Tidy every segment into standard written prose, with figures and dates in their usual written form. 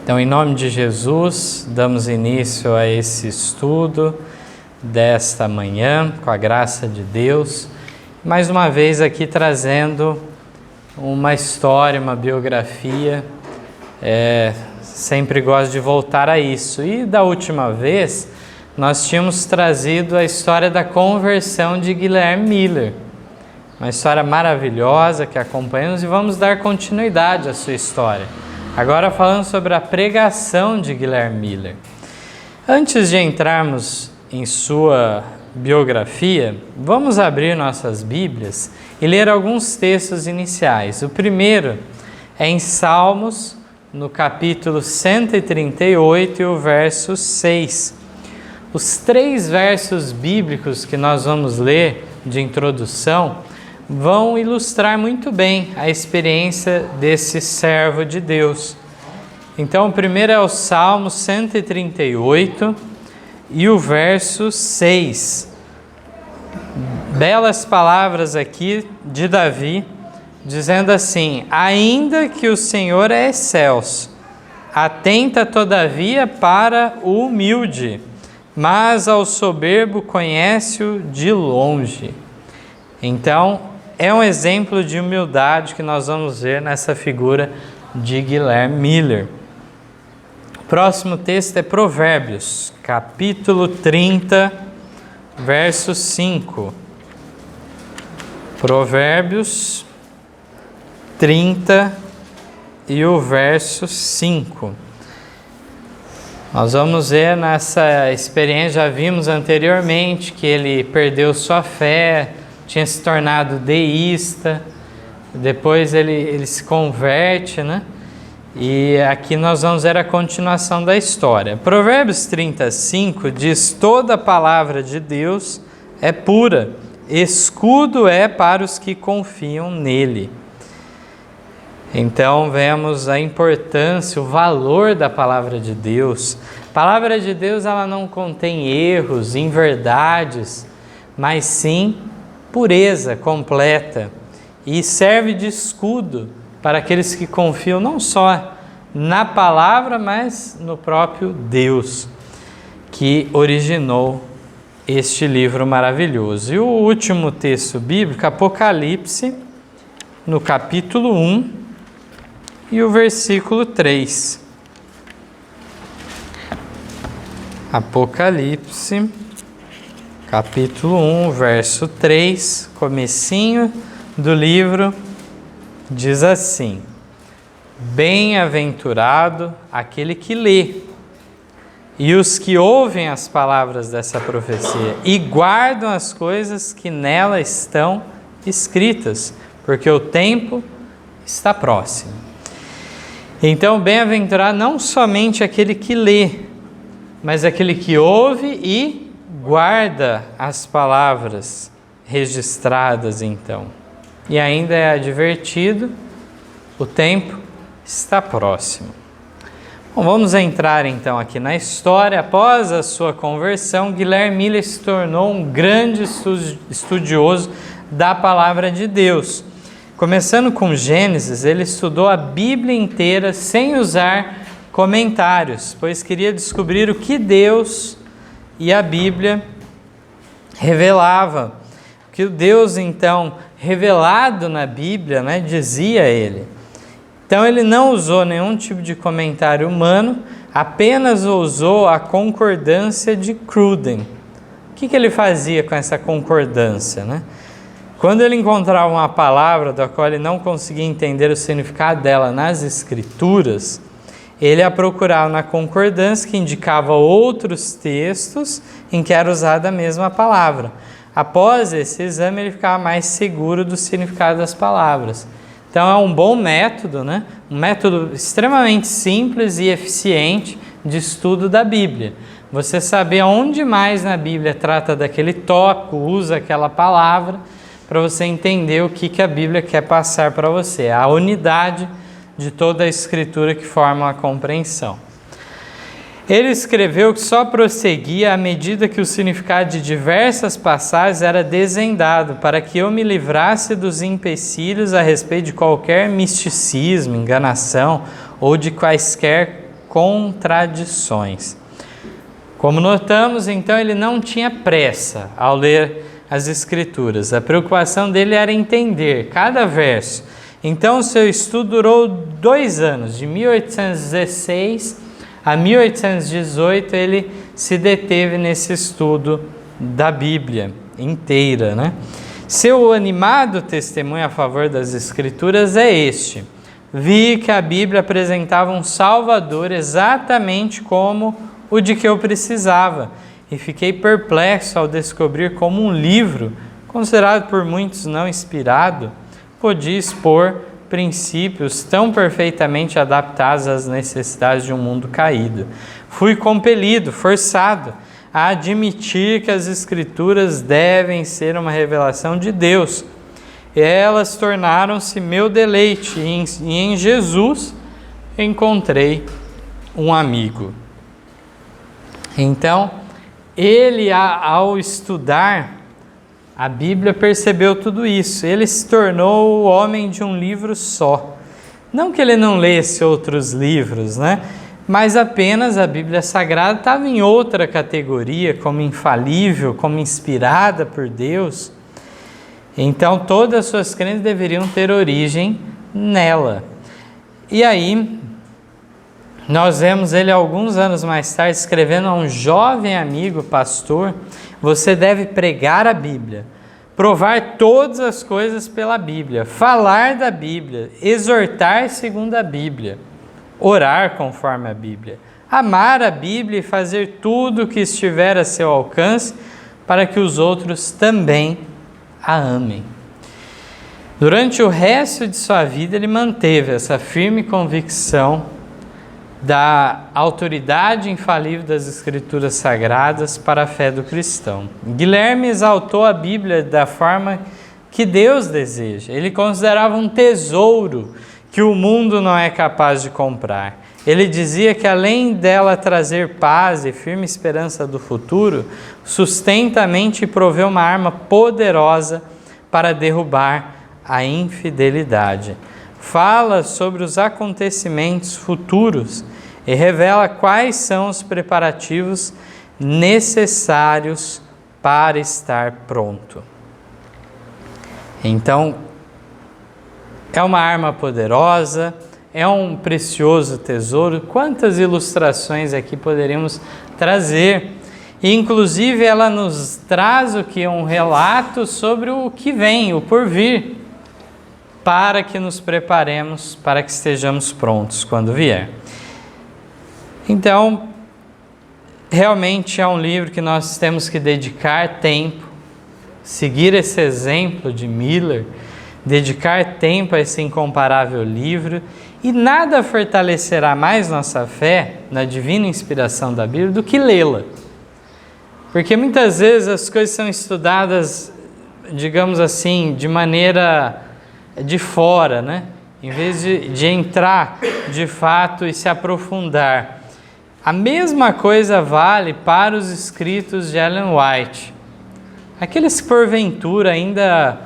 Então, em nome de Jesus, damos início a esse estudo desta manhã, com a graça de Deus. Mais uma vez aqui trazendo uma história, uma biografia. Sempre gosto de voltar a isso. E da última vez, nós tínhamos trazido a história da conversão de Guilherme Miller. Uma história maravilhosa que acompanhamos e vamos dar continuidade à sua história. Agora falando sobre a pregação de Guilherme Miller. Antes de entrarmos em sua biografia, vamos abrir nossas Bíblias e ler alguns textos iniciais. O primeiro é em Salmos, no capítulo 138 e o verso 6. Os 3 versos bíblicos que nós vamos ler de introdução vão ilustrar muito bem a experiência desse servo de Deus. Então, o primeiro é o Salmo 138 e o verso 6. Belas palavras aqui de Davi, dizendo assim: ainda que o Senhor é excelso, atenta todavia para o humilde, mas ao soberbo conhece-o de longe. Então, é um exemplo de humildade que nós vamos ver nessa figura de Guilherme Miller. O próximo texto é Provérbios, capítulo 30, verso 5. Provérbios 30 e o verso 5. Nós vamos ver nessa experiência, já vimos anteriormente que ele perdeu sua fé, tinha se tornado deísta, depois ele se converte, né? E aqui nós vamos ver a continuação da história. Provérbios 35 diz: toda a palavra de Deus é pura, escudo é para os que confiam nele. Então vemos a importância, o valor da palavra de Deus. A palavra de Deus, ela não contém erros, inverdades, mas sim pureza completa, e serve de escudo para aqueles que confiam não só na palavra, mas no próprio Deus que originou este livro maravilhoso. E o último texto bíblico, Apocalipse, no capítulo 1 e o versículo 3. Apocalipse, capítulo 1, verso 3, comecinho do livro, diz assim: bem-aventurado aquele que lê, e os que ouvem as palavras dessa profecia, e guardam as coisas que nela estão escritas, porque o tempo está próximo. Então, bem-aventurado não somente aquele que lê, mas aquele que ouve e guarda as palavras registradas, então. E ainda é advertido: o tempo está próximo. Bom, vamos entrar então aqui na história. Após a sua conversão, Guilherme Miller se tornou um grande estudioso da palavra de Deus. Começando com Gênesis, ele estudou a Bíblia inteira sem usar comentários, pois queria descobrir o que Deus e a Bíblia revelava, o que o Deus então revelado na Bíblia, né, dizia a ele. Então ele não usou nenhum tipo de comentário humano, apenas usou a concordância de Cruden. O que ele fazia com essa concordância, né? Quando ele encontrava uma palavra da qual ele não conseguia entender o significado dela nas Escrituras, ele a procurava na concordância, que indicava outros textos em que era usada a mesma palavra. Após esse exame, ele ficava mais seguro do significado das palavras. Então é um bom método, né? Um método extremamente simples e eficiente de estudo da Bíblia. Você saber onde mais na Bíblia trata daquele tópico, usa aquela palavra, para você entender o que a Bíblia quer passar para você, a unidade de toda a Escritura que forma a compreensão. Ele escreveu que só prosseguia à medida que o significado de diversas passagens era desvendado, para que eu me livrasse dos empecilhos a respeito de qualquer misticismo, enganação ou de quaisquer contradições. Como notamos, então, ele não tinha pressa ao ler as Escrituras. A preocupação dele era entender cada verso. Então, o seu estudo durou 2 anos, de 1816 a 1818, ele se deteve nesse estudo da Bíblia inteira, né? Seu animado testemunho a favor das Escrituras é este: vi que a Bíblia apresentava um Salvador exatamente como o de que eu precisava, e fiquei perplexo ao descobrir como um livro, considerado por muitos não inspirado, podia expor princípios tão perfeitamente adaptados às necessidades de um mundo caído. Fui compelido, forçado, a admitir que as Escrituras devem ser uma revelação de Deus. Elas tornaram-se meu deleite, e em Jesus encontrei um amigo. Então, ele, ao estudar a Bíblia, percebeu tudo isso. Ele se tornou o homem de um livro só. Não que ele não lesse outros livros, né? Mas apenas a Bíblia Sagrada estava em outra categoria, como infalível, como inspirada por Deus. Então, todas as suas crenças deveriam ter origem nela. E aí, nós vemos ele alguns anos mais tarde escrevendo a um jovem amigo pastor: você deve pregar a Bíblia, provar todas as coisas pela Bíblia, falar da Bíblia, exortar segundo a Bíblia, orar conforme a Bíblia, amar a Bíblia e fazer tudo o que estiver a seu alcance para que os outros também a amem. Durante o resto de sua vida, ele manteve essa firme convicção da autoridade infalível das Escrituras Sagradas para a fé do cristão. Guilherme exaltou a Bíblia da forma que Deus deseja. Ele considerava um tesouro que o mundo não é capaz de comprar. Ele dizia que, além dela trazer paz e firme esperança do futuro, sustenta a mente e provê uma arma poderosa para derrubar a infidelidade. Fala sobre os acontecimentos futuros e revela quais são os preparativos necessários para estar pronto. Então, é uma arma poderosa, é um precioso tesouro. Quantas ilustrações aqui poderíamos trazer? E, inclusive, ela nos traz o que? Um relato sobre o que vem, o porvir, para que nos preparemos, para que estejamos prontos quando vier. Então, realmente é um livro que nós temos que dedicar tempo, seguir esse exemplo de Miller, dedicar tempo a esse incomparável livro, e nada fortalecerá mais nossa fé na divina inspiração da Bíblia do que lê-la. Porque muitas vezes as coisas são estudadas, digamos assim, de maneira de fora, né? Em vez de entrar de fato e se aprofundar. A mesma coisa vale para os escritos de Ellen White. Aqueles que porventura ainda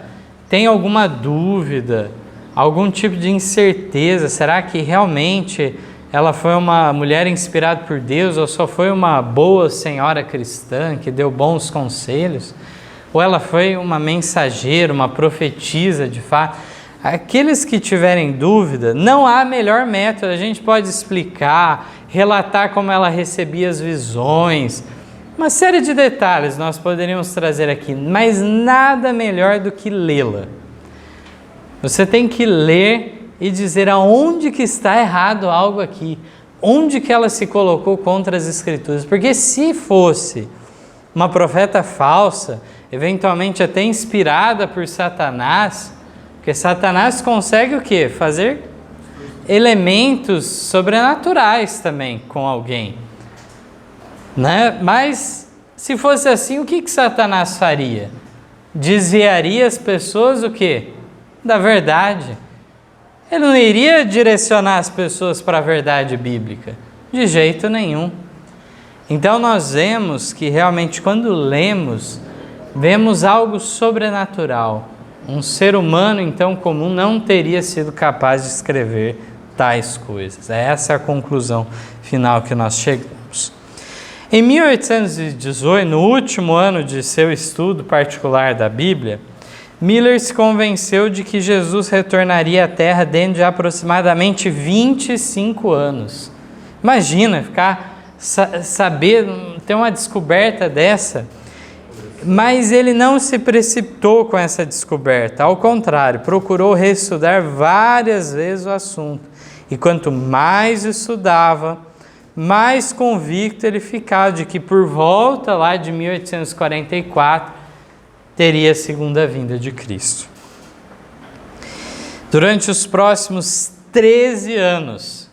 têm alguma dúvida, algum tipo de incerteza, será que realmente ela foi uma mulher inspirada por Deus ou só foi uma boa senhora cristã que deu bons conselhos? Ou ela foi uma mensageira, uma profetisa de fato? Aqueles que tiverem dúvida, não há melhor método. A gente pode explicar, relatar como ela recebia as visões, uma série de detalhes nós poderíamos trazer aqui, mas nada melhor do que lê-la. Você tem que ler e dizer aonde que está errado algo aqui, onde que ela se colocou contra as Escrituras, porque se fosse uma profeta falsa, eventualmente até inspirada por Satanás, porque Satanás consegue o quê? Fazer elementos sobrenaturais também com alguém, né? Mas se fosse assim, o que Satanás faria? Desviaria as pessoas o quê? Da verdade. Ele não iria direcionar as pessoas para a verdade bíblica, de jeito nenhum. Então nós vemos que realmente quando lemos, vemos algo sobrenatural. Um ser humano então comum não teria sido capaz de escrever tais coisas. Essa é a conclusão final que nós chegamos. Em 1818, no último ano de seu estudo particular da Bíblia, Miller se convenceu de que Jesus retornaria à Terra dentro de aproximadamente 25 anos. Imagina saber, ter uma descoberta dessa. Mas ele não se precipitou com essa descoberta. Ao contrário, procurou reestudar várias vezes o assunto. E quanto mais estudava, mais convicto ele ficava de que por volta lá de 1844 teria a segunda vinda de Cristo. Durante os próximos 13 anos,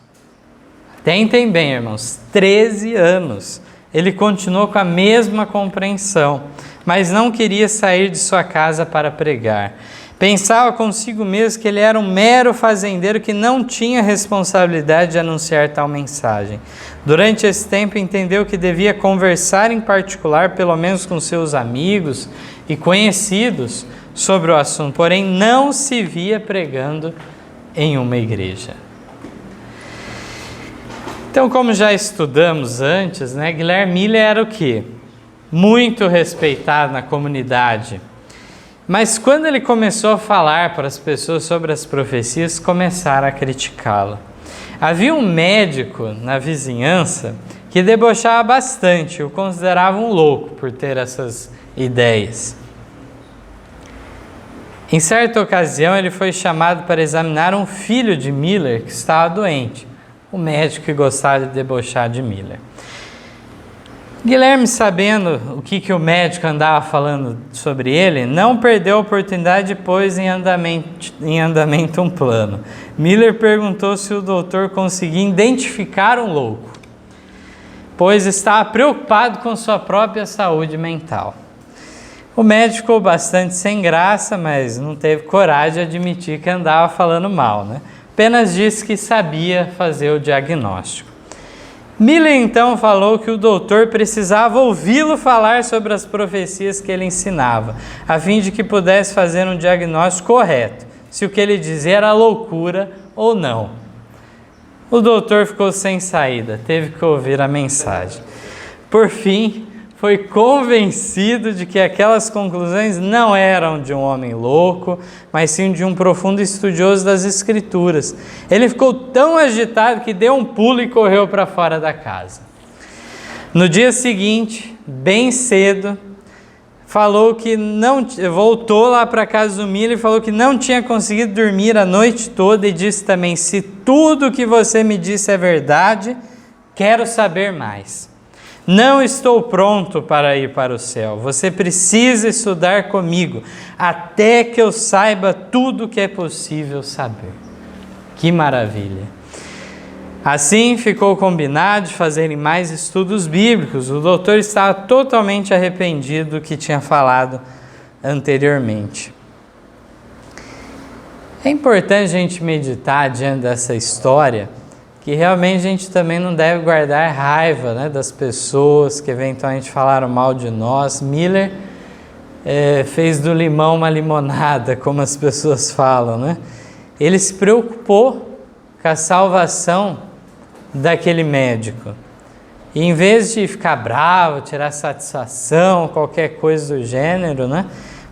tentem bem, irmãos, 13 anos, ele continuou com a mesma compreensão, mas não queria sair de sua casa para pregar. Pensava consigo mesmo que ele era um mero fazendeiro que não tinha responsabilidade de anunciar tal mensagem. Durante esse tempo entendeu que devia conversar em particular, pelo menos com seus amigos e conhecidos, sobre o assunto, porém não se via pregando em uma igreja. Então, como já estudamos antes, Guilherme Miller era o quê? Muito respeitado na comunidade. Mas quando ele começou a falar para as pessoas sobre as profecias, começaram a criticá-lo. Havia um médico na vizinhança que debochava bastante, o considerava um louco por ter essas ideias. Em certa ocasião, ele foi chamado para examinar um filho de Miller que estava doente. O médico que gostava de debochar de Miller. Guilherme, sabendo o que o médico andava falando sobre ele, não perdeu a oportunidade e pôs em andamento um plano. Miller perguntou se o doutor conseguia identificar um louco, pois estava preocupado com sua própria saúde mental. O médico ficou bastante sem graça, mas não teve coragem de admitir que andava falando mal, Apenas disse que sabia fazer o diagnóstico. Miller então falou que o doutor precisava ouvi-lo falar sobre as profecias que ele ensinava, a fim de que pudesse fazer um diagnóstico correto, se o que ele dizia era loucura ou não. O doutor ficou sem saída, teve que ouvir a mensagem. Por fim, foi convencido de que aquelas conclusões não eram de um homem louco, mas sim de um profundo estudioso das Escrituras. Ele ficou tão agitado que deu um pulo e correu para fora da casa. No dia seguinte, bem cedo, voltou lá para a casa do Miller e falou que não tinha conseguido dormir a noite toda e disse também: se tudo o que você me disse é verdade, quero saber mais. Não estou pronto para ir para o céu. Você precisa estudar comigo até que eu saiba tudo o que é possível saber. Que maravilha! Assim ficou combinado de fazerem mais estudos bíblicos. O doutor estava totalmente arrependido do que tinha falado anteriormente. É importante a gente meditar diante dessa história, que realmente a gente também não deve guardar raiva das pessoas que eventualmente falaram mal de nós. Miller fez do limão uma limonada, como as pessoas falam, Ele se preocupou com a salvação daquele médico. E em vez de ficar bravo, tirar satisfação, qualquer coisa do gênero,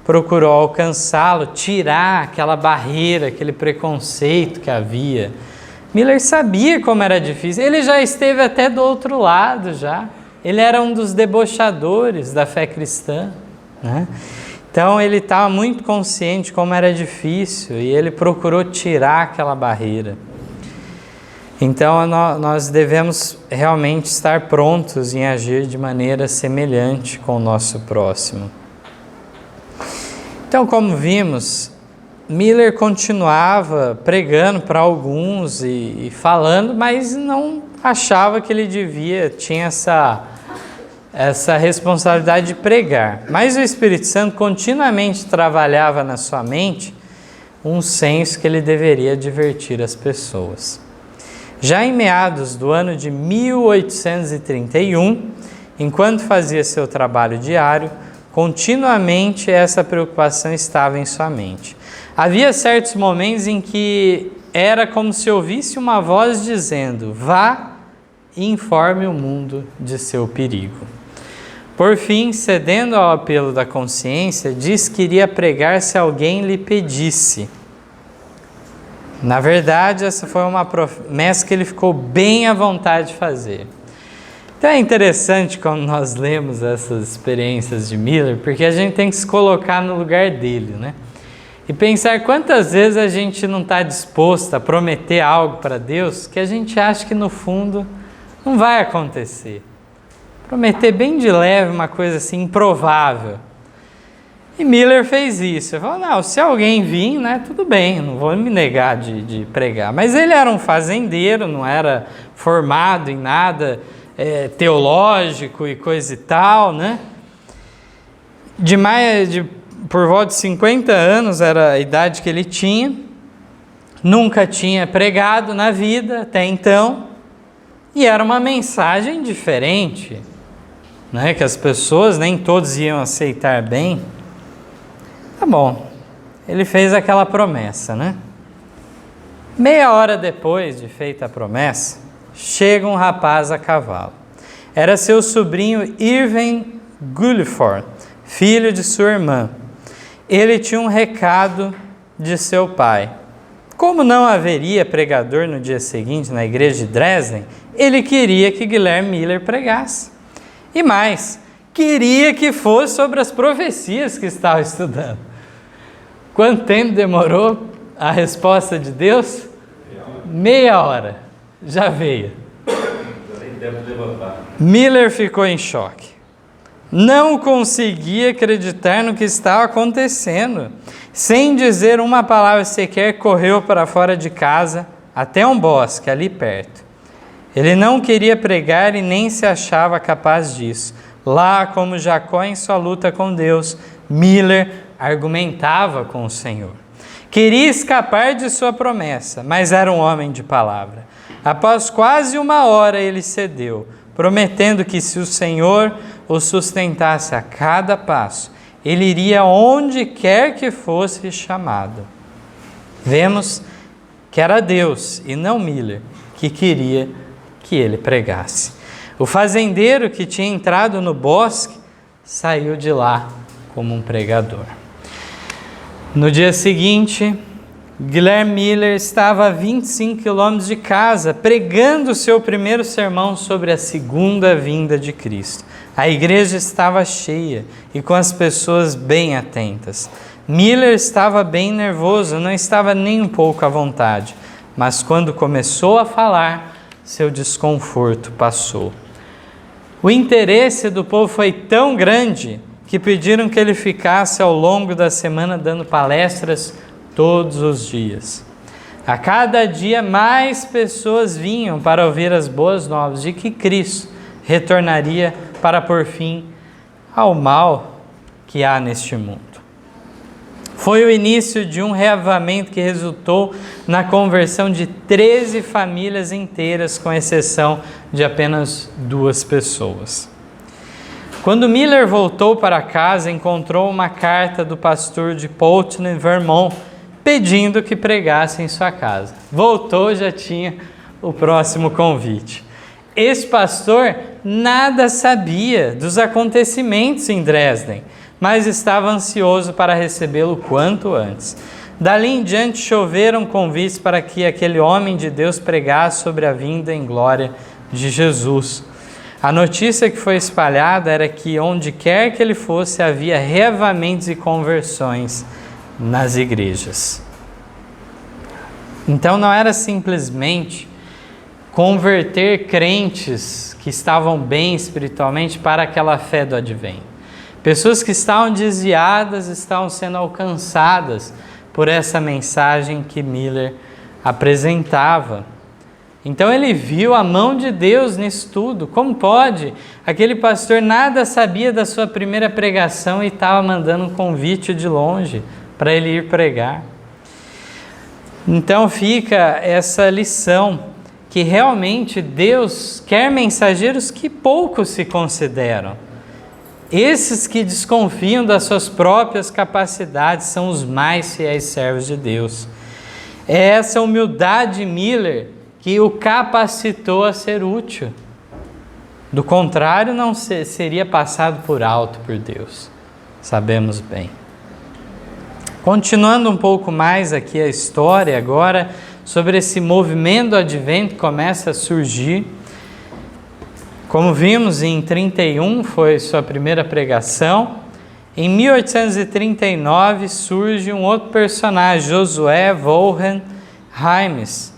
procurou alcançá-lo, tirar aquela barreira, aquele preconceito que havia. Miller sabia como era difícil, ele já esteve até do outro lado já. Ele era um dos debochadores da fé cristã, Então ele estava muito consciente de como era difícil e ele procurou tirar aquela barreira. Então nós devemos realmente estar prontos em agir de maneira semelhante com o nosso próximo. Então, como vimos, Miller continuava pregando para alguns e falando, mas não achava que ele tinha essa responsabilidade de pregar. Mas o Espírito Santo continuamente trabalhava na sua mente um senso que ele deveria advertir as pessoas. Já em meados do ano de 1831, enquanto fazia seu trabalho diário, continuamente essa preocupação estava em sua mente. Havia certos momentos em que era como se ouvisse uma voz dizendo: vá e informe o mundo de seu perigo. Por fim, cedendo ao apelo da consciência, disse que iria pregar se alguém lhe pedisse. Na verdade, essa foi uma promessa que ele ficou bem à vontade de fazer. Então é interessante quando nós lemos essas experiências de Miller, porque a gente tem que se colocar no lugar dele, né? E pensar quantas vezes a gente não está disposto a prometer algo para Deus que a gente acha que no fundo não vai acontecer. Prometer bem de leve uma coisa assim improvável. E Miller fez isso. Ele falou: não, se alguém vir, né, tudo bem, não vou me negar de pregar. Mas ele era um fazendeiro, não era formado em nada teológico e coisa e tal, né? Por volta de 50 anos era a idade que ele tinha. Nunca tinha pregado na vida até então. E era uma mensagem diferente, né? Que as pessoas nem todos iam aceitar bem. Tá bom, ele fez aquela promessa, né? Meia hora depois de feita a promessa, chega um rapaz a cavalo. Era seu sobrinho Irving Guilford, filho de sua irmã. Ele tinha um recado de seu pai. Como não haveria pregador no dia seguinte na igreja de Dresden, ele queria que Guilherme Miller pregasse. E mais, queria que fosse sobre as profecias que estava estudando. Quanto tempo demorou a resposta de Deus? Meia hora. Já veio. Miller ficou em choque. Não conseguia acreditar no que estava acontecendo. Sem dizer uma palavra sequer, correu para fora de casa, até um bosque ali perto. Ele não queria pregar e nem se achava capaz disso. Lá, como Jacó em sua luta com Deus, Miller argumentava com o Senhor. Queria escapar de sua promessa, mas era um homem de palavra. Após quase uma hora ele cedeu, prometendo que se o Senhor o sustentasse a cada passo, ele iria onde quer que fosse chamado. Vemos que era Deus e não Miller que queria que ele pregasse. O fazendeiro que tinha entrado no bosque saiu de lá como um pregador. No dia seguinte, Guilherme Miller estava a 25 quilômetros de casa, pregando o seu primeiro sermão sobre a segunda vinda de Cristo. A igreja estava cheia e com as pessoas bem atentas. Miller estava bem nervoso, não estava nem um pouco à vontade, mas quando começou a falar, seu desconforto passou. O interesse do povo foi tão grande que pediram que ele ficasse ao longo da semana dando palestras todos os dias. A cada dia mais pessoas vinham para ouvir as boas novas de que Cristo retornaria para pôr fim ao mal que há neste mundo. Foi o início de um reavivamento que resultou na conversão de 13 famílias inteiras, com exceção de apenas 2 pessoas. Quando Miller voltou para casa, encontrou uma carta do pastor de Pulteney, Vermont, pedindo que pregasse em sua casa. Voltou, já tinha o próximo convite. Esse pastor nada sabia dos acontecimentos em Dresden, mas estava ansioso para recebê-lo quanto antes. Dali em diante choveram convites para que aquele homem de Deus pregasse sobre a vinda em glória de Jesus. A notícia que foi espalhada era que onde quer que ele fosse havia reavivamentos e conversões nas igrejas. Então não era simplesmente converter crentes que estavam bem espiritualmente para aquela fé do advento. Pessoas que estavam desviadas estavam sendo alcançadas por essa mensagem que Miller apresentava. Então ele viu a mão de Deus nisso tudo. Como pode? Aquele pastor nada sabia da sua primeira pregação e estava mandando um convite de longe para ele ir pregar. Então fica essa lição, que realmente Deus quer mensageiros que poucos se consideram. Esses que desconfiam das suas próprias capacidades são os mais fiéis servos de Deus. É essa humildade de Miller que o capacitou a ser útil. Do contrário, não seria passado por alto por Deus. Sabemos bem. Continuando um pouco mais aqui a história agora, sobre esse movimento do advento que começa a surgir. Como vimos, em 31 foi sua primeira pregação. Em 1839 surge um outro personagem, Josué Wilhelm Heims,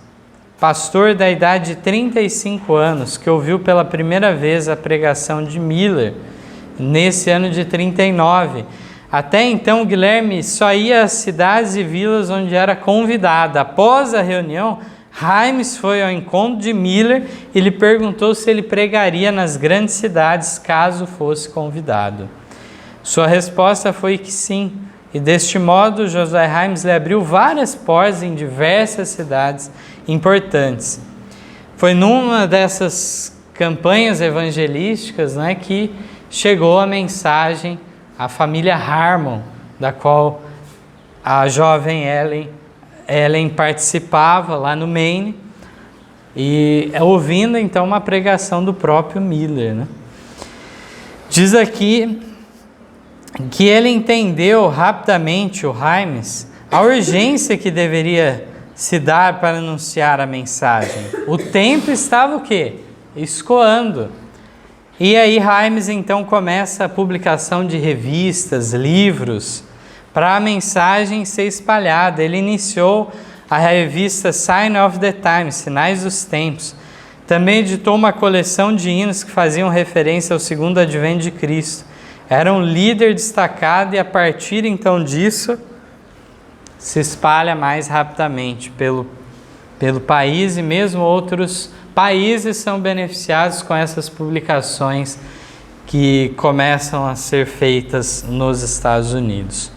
pastor da idade de 35 anos, que ouviu pela primeira vez a pregação de Miller, nesse ano de 39. Até então, Guilherme só ia às cidades e vilas onde era convidado. Após a reunião, Heims foi ao encontro de Miller e lhe perguntou se ele pregaria nas grandes cidades caso fosse convidado. Sua resposta foi que sim, e deste modo Josué Heims lhe abriu várias portas em diversas cidades importantes. Foi numa dessas campanhas evangelísticas, né, que chegou a mensagem à família Harmon, da qual a jovem Ellen participava lá no Maine, e ouvindo então uma pregação do próprio Miller, né? Diz aqui que ele entendeu rapidamente, o Heims, a urgência que deveria se dar para anunciar a mensagem. O tempo estava o quê? Escoando. E aí Heims então começa a publicação de revistas, livros, para a mensagem ser espalhada. Ele iniciou a revista Sign of the Times, Sinais dos Tempos. Também editou uma coleção de hinos que faziam referência ao segundo advento de Cristo. Era um líder destacado e a partir então disso se espalha mais rapidamente pelo país, e mesmo outros países são beneficiados com essas publicações que começam a ser feitas nos Estados Unidos.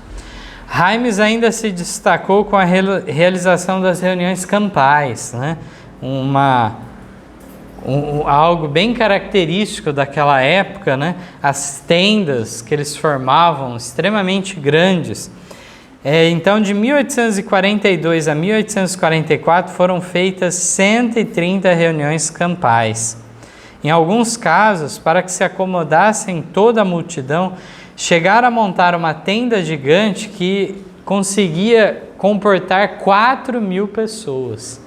Heims ainda se destacou com a realização das reuniões campais, né? Algo bem característico daquela época, né? As tendas que eles formavam, extremamente grandes. Então, de 1842 a 1844 foram feitas 130 reuniões campais. Em alguns casos, para que se acomodassem toda a multidão, chegaram a montar uma tenda gigante que conseguia comportar 4.000 pessoas.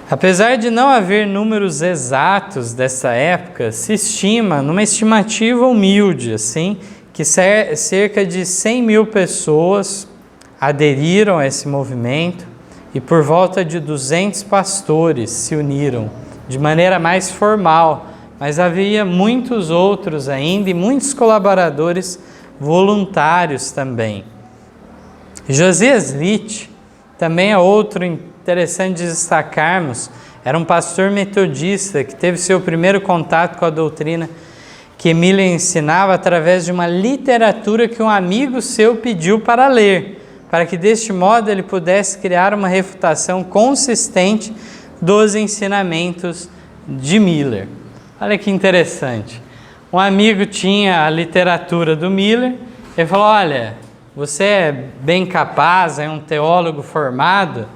Apesar de não haver números exatos dessa época, se estima, numa estimativa humilde, assim, que cerca de 100.000 pessoas aderiram a esse movimento e por volta de 200 pastores se uniram de maneira mais formal, mas havia muitos outros ainda e muitos colaboradores voluntários também. Josias Litch também é outro interessante de destacarmos. Era um pastor metodista que teve seu primeiro contato com a doutrina que Miller ensinava através de uma literatura que um amigo seu pediu para ler, para que deste modo ele pudesse criar uma refutação consistente dos ensinamentos de Miller. Olha que interessante. Um amigo tinha a literatura do Miller, ele falou: olha, você é bem capaz, é um teólogo formado,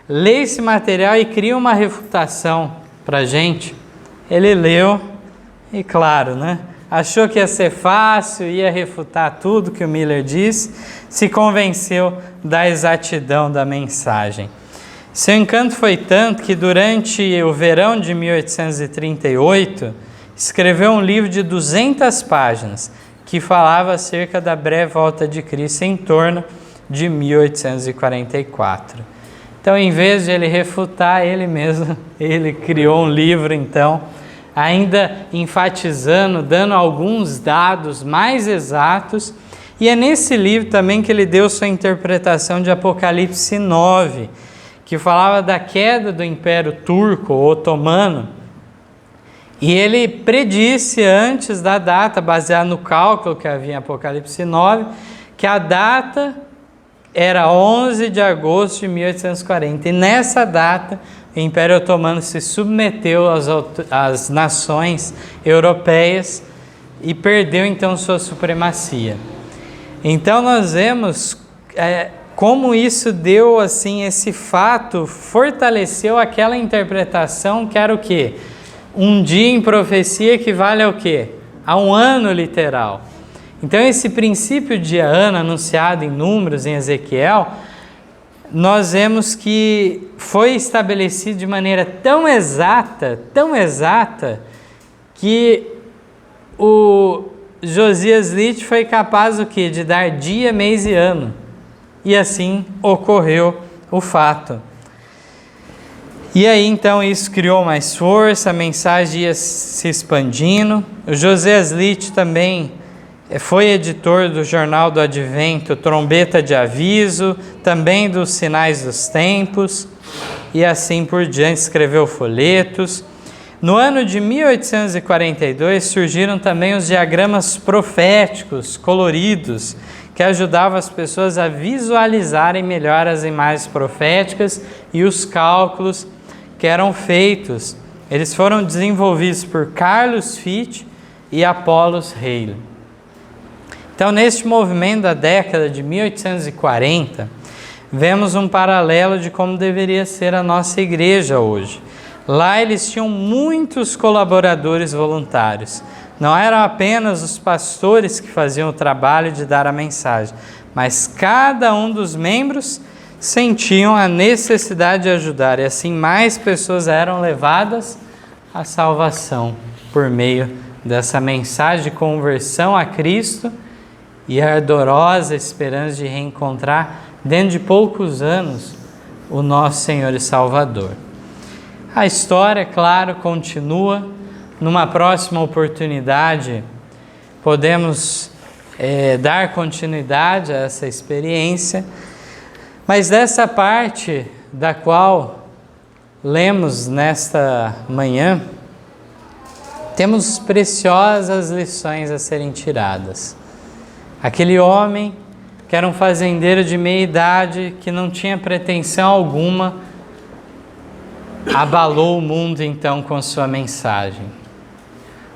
lê esse material e cria uma refutação para a gente. Ele leu e, claro, né? Achou que ia ser fácil, ia refutar tudo que o Miller disse, se convenceu da exatidão da mensagem. Seu encanto foi tanto que durante o verão de 1838, escreveu um livro de 200 páginas que falava acerca da breve volta de Cristo em torno de 1844. Então, em vez de ele refutar ele mesmo, ele criou um livro, então, ainda enfatizando, dando alguns dados mais exatos, e é nesse livro também que ele deu sua interpretação de Apocalipse 9, que falava da queda do Império Turco ou Otomano, e ele predisse antes da data, baseado no cálculo que havia em Apocalipse 9, que a data era 11 de agosto de 1840, e nessa data o Império Otomano se submeteu às nações europeias e perdeu então sua supremacia. Então nós vemos como isso deu, assim, esse fato fortaleceu aquela interpretação que era o quê? Um dia em profecia equivale ao quê? A um ano literal. Então esse princípio de ano anunciado em Números, em Ezequiel, nós vemos que foi estabelecido de maneira tão exata, que o Josias Litt foi capaz o quê? De dar dia, mês e ano. E assim ocorreu o fato. E aí então isso criou mais força, a mensagem ia se expandindo. O Josias Litt também foi editor do Jornal do Advento, Trombeta de Aviso, também dos Sinais dos Tempos, e assim por diante, escreveu folhetos. No ano de 1842 surgiram também os diagramas proféticos, coloridos, que ajudavam as pessoas a visualizarem melhor as imagens proféticas e os cálculos que eram feitos. Eles foram desenvolvidos por Carlos Fitt e Apollos Haley. Então, neste movimento da década de 1840, vemos um paralelo de como deveria ser a nossa igreja hoje. Lá eles tinham muitos colaboradores voluntários. Não eram apenas os pastores que faziam o trabalho de dar a mensagem, mas cada um dos membros sentiam a necessidade de ajudar, e assim mais pessoas eram levadas à salvação por meio dessa mensagem de conversão a Cristo e a ardorosa esperança de reencontrar, dentro de poucos anos, o nosso Senhor e Salvador. A história, claro, continua. Numa próxima oportunidade, podemos dar continuidade a essa experiência, mas dessa parte da qual lemos nesta manhã, temos preciosas lições a serem tiradas. Aquele homem que era um fazendeiro de meia idade, que não tinha pretensão alguma, abalou o mundo então com sua mensagem.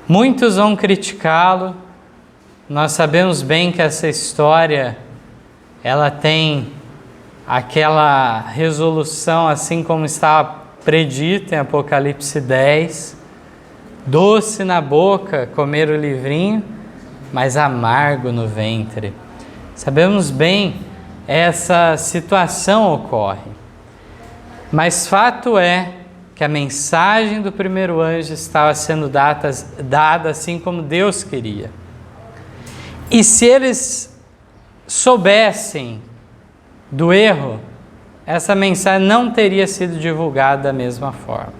Muitos vão criticá-lo. Nós sabemos bem que essa história, ela tem aquela resolução, assim como está predito em Apocalipse 10, doce na boca comer o livrinho, mas amargo no ventre. Sabemos bem, essa situação ocorre. Mas fato é que a mensagem do primeiro anjo estava sendo dada assim como Deus queria. E se eles soubessem do erro, essa mensagem não teria sido divulgada da mesma forma.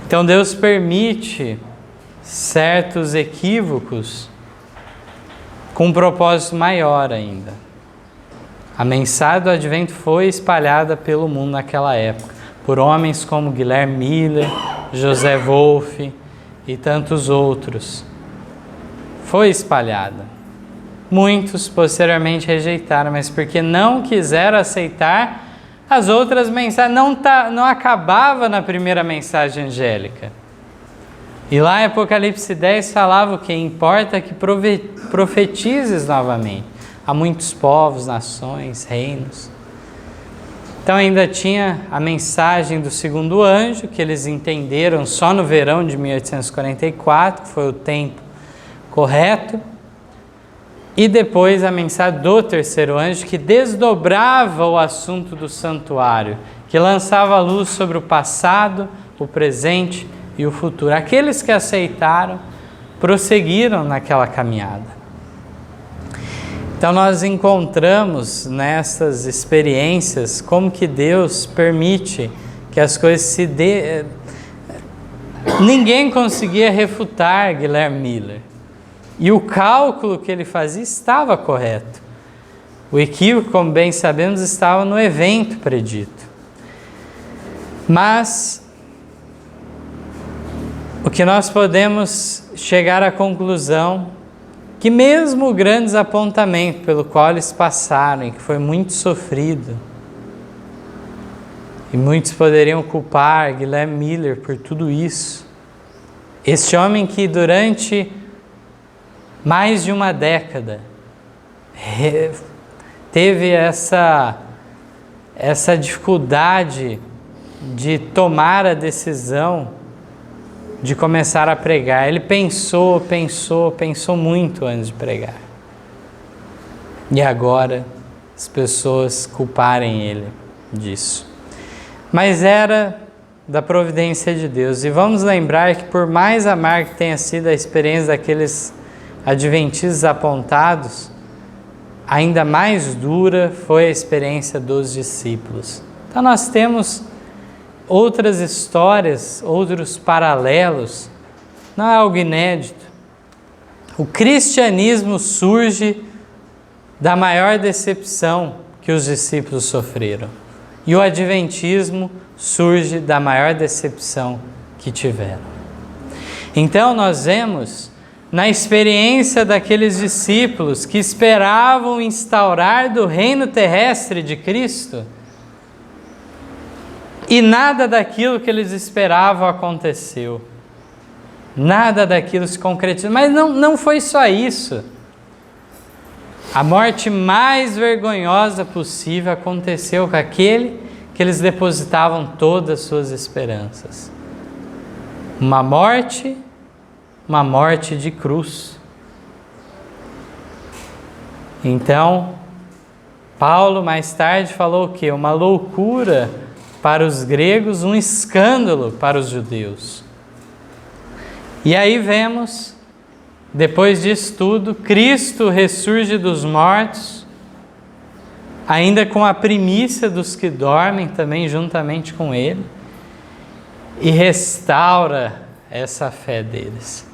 Então Deus permite certos equívocos com um propósito maior ainda. A mensagem do Advento foi espalhada pelo mundo naquela época, por homens como Guilherme Miller, José Wolff e tantos outros. Foi espalhada. Muitos posteriormente rejeitaram, mas porque não quiseram aceitar as outras mensagens. Não acabava na primeira mensagem angélica. E lá em Apocalipse 10 falava o que importa que profetizes novamente a muitos povos, nações, reinos. Então ainda tinha a mensagem do segundo anjo, que eles entenderam só no verão de 1844, que foi o tempo correto. E depois a mensagem do terceiro anjo, que desdobrava o assunto do santuário, que lançava luz sobre o passado, o presente e o futuro. Aqueles que aceitaram, prosseguiram naquela caminhada. Então nós encontramos nessas experiências como que Deus permite que as coisas se dê. Ninguém conseguia refutar Guilherme Miller. E o cálculo que ele fazia estava correto. O equívoco, como bem sabemos, estava no evento predito. Mas o que nós podemos chegar à conclusão que mesmo grandes apontamentos pelo qual eles passaram, e que foi muito sofrido, e muitos poderiam culpar Guilherme Miller por tudo isso, este homem que durante mais de uma década teve essa dificuldade de tomar a decisão de começar a pregar. Ele pensou muito antes de pregar. E agora as pessoas culparem ele disso. Mas era da providência de Deus. E vamos lembrar que por mais amarga que tenha sido a experiência daqueles adventistas apontados, ainda mais dura foi a experiência dos discípulos. Então nós temos outras histórias, outros paralelos, não é algo inédito. O cristianismo surge da maior decepção que os discípulos sofreram. E o adventismo surge da maior decepção que tiveram. Então nós vemos na experiência daqueles discípulos que esperavam instaurar do reino terrestre de Cristo, e nada daquilo que eles esperavam aconteceu. Nada daquilo se concretizou. Mas não foi só isso. A morte mais vergonhosa possível aconteceu com aquele que eles depositavam todas as suas esperanças. Uma morte de cruz. Então, Paulo mais tarde falou o quê? Uma loucura para os gregos, um escândalo para os judeus. E aí vemos, depois disso tudo, Cristo ressurge dos mortos, ainda com a primícia dos que dormem também juntamente com ele, e restaura essa fé deles.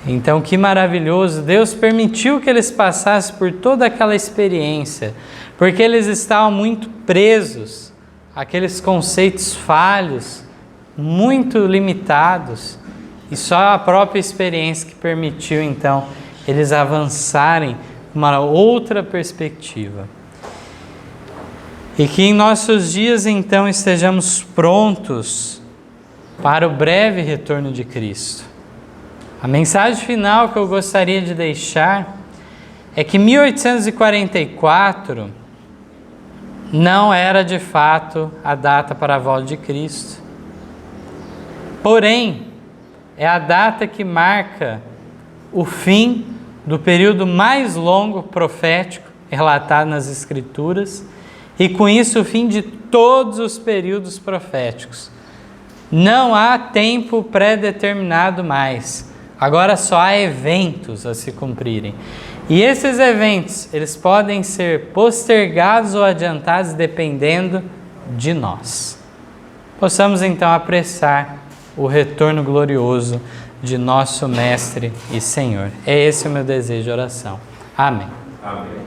Então, que maravilhoso! Deus permitiu que eles passassem por toda aquela experiência, porque eles estavam muito presos àqueles conceitos falhos, muito limitados, e só a própria experiência que permitiu, então, eles avançarem uma outra perspectiva. E que em nossos dias, então, estejamos prontos para o breve retorno de Cristo. A mensagem final que eu gostaria de deixar é que 1844 não era de fato a data para a volta de Cristo. Porém, é a data que marca o fim do período mais longo profético relatado nas Escrituras, e com isso o fim de todos os períodos proféticos. Não há tempo pré-determinado mais. Agora só há eventos a se cumprirem. E esses eventos, eles podem ser postergados ou adiantados dependendo de nós. Possamos então apressar o retorno glorioso de nosso Mestre e Senhor. É esse o meu desejo de oração. Amém. Amém.